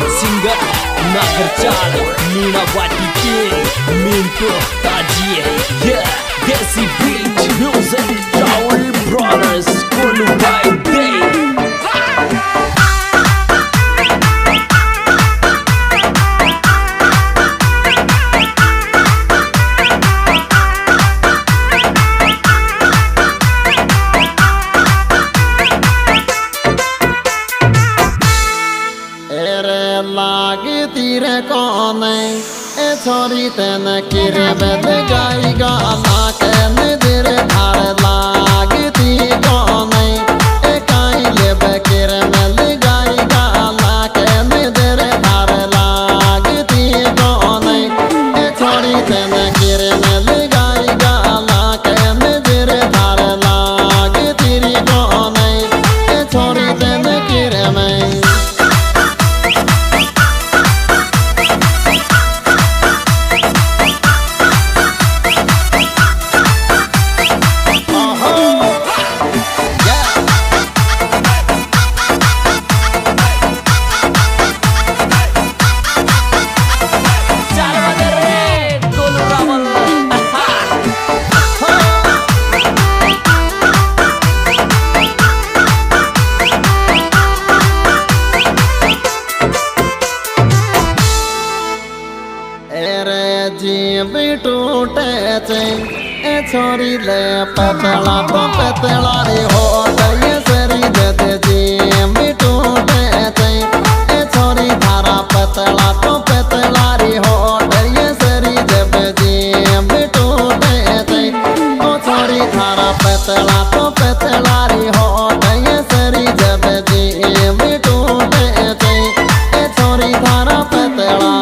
Singer Nagar Chal Meena Vati King Mintu Taji. Yeah, Desi Beat Music Travel Brothers Kolu by Day. तीरे कौन ए छोरी तेन किरे बेद गाई गाना के नजर धार लागती कौन ए काई ले बकिरे में गाई गाना के नजर धार लागती कौन ए छोरी तेन किरे में गाई गाना के नजर धार लागती कौन ए छोरी तेन किरे में टूटे ए छोरी ले पतला तो पतला रे हो गई सरी दे जी भी टूटे ए छोरी थारा पतला तो पतला रे हो गई सरी जब जी भी टूटे ओ छोरी थारा पतला तो पतला रे हो गई सरी जब जी भी टूटे ए छोरी थारा पतला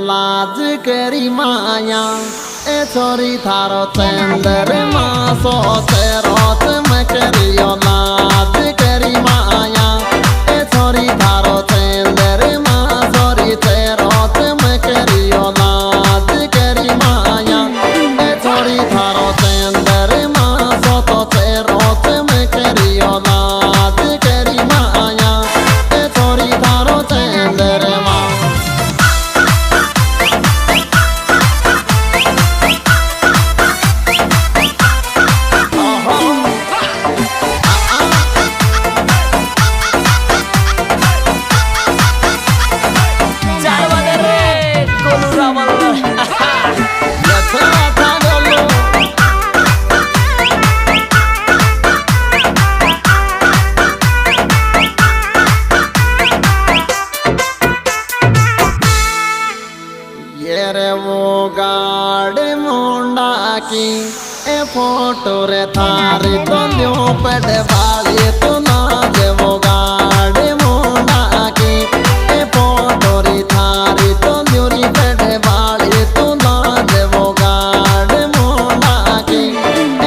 लाज करी माया ए छोरी थारो चंदर मासो तेरोत में करियो लाज करी माया ए छोरी थारो चंदर मासो री तेरोत में करियो लाज करी माया ए छोरी थारो चंदर मासो तो तेरोत में करियो लाज करी माया ए छोरी थारो चंदर मा वो गाड़े मुंडा की ए फोटो रे थारी तो न्यू पेट वाली तो नाच वो गाड़े मुंडा की ए फोटो रे थारी तो न्यू री पेट वाली तो नाच वो गाड़े मुंडा की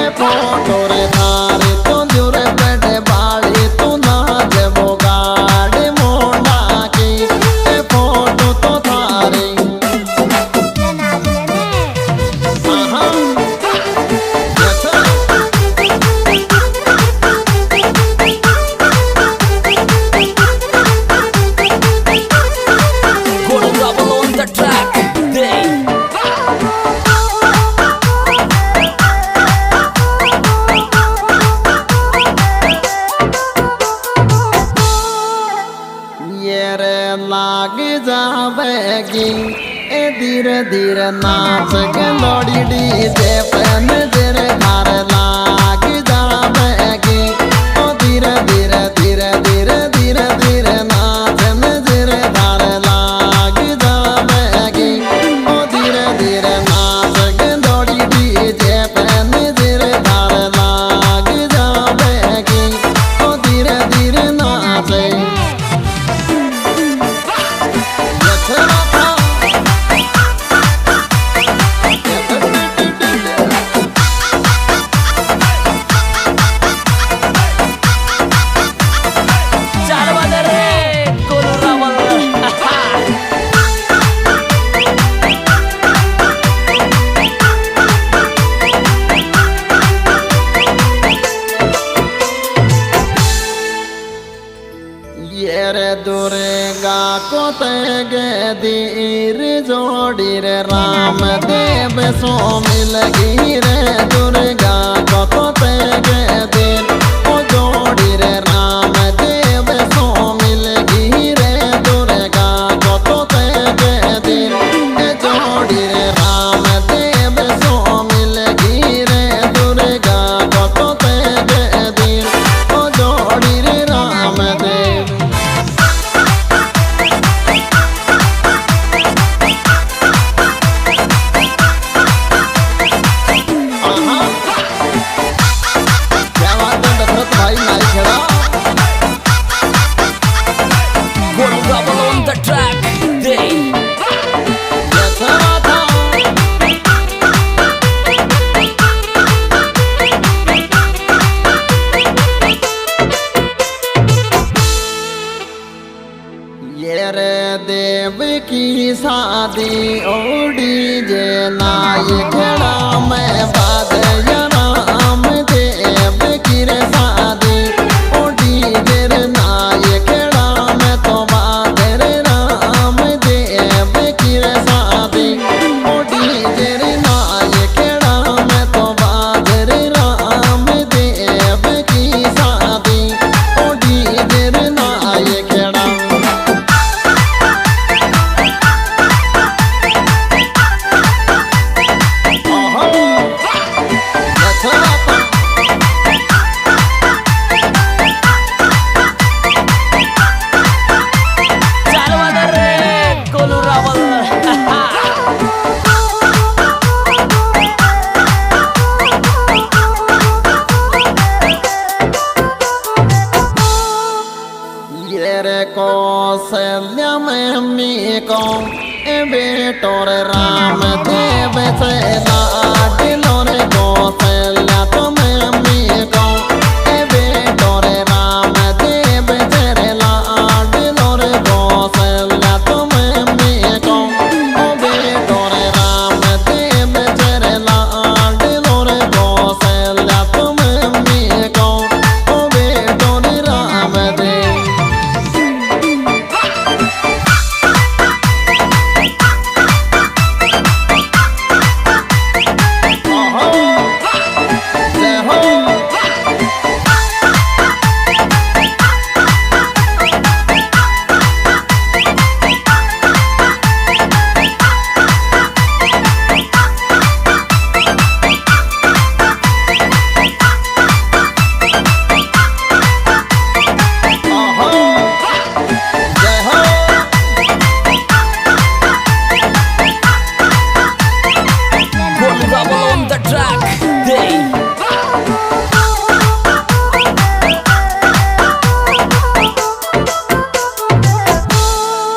ए फोटो रे थारी तो न्यू रे पेट वाली तो नाच वो गाड़े मुंडा की ए फोटो तो थारी लाग जावेगी ए धीरे धीरे नाच के लोड़ी डीजे पे नजर धार लाग जावेगी ओ धीरे धीरे धीरे धीरे धीरे धीरे नाच नजर धार लाग जावेगी ओ धीरे धीरे नाच के लोड़ी डीजे पे नजर धार लाग जावेगी दुर्गा को तेगे दीर जोड़ी रे राम देव सो मिलगी रे दुर्गा को तो तेगे दीर ओ जोड़ी रे राम देव सो मिलगी रे दुर्गा को तो तेगे दीर ए जोड़ी रे राम देव सो मिलगी रे दुर्गा को तो तेगे दीर ओ जोड़ी रे राम देव। क्या बात है दशरथ भाई नाई Kheda Gonna double on the track. Day. जैसा था ये रे देव की शादी ओ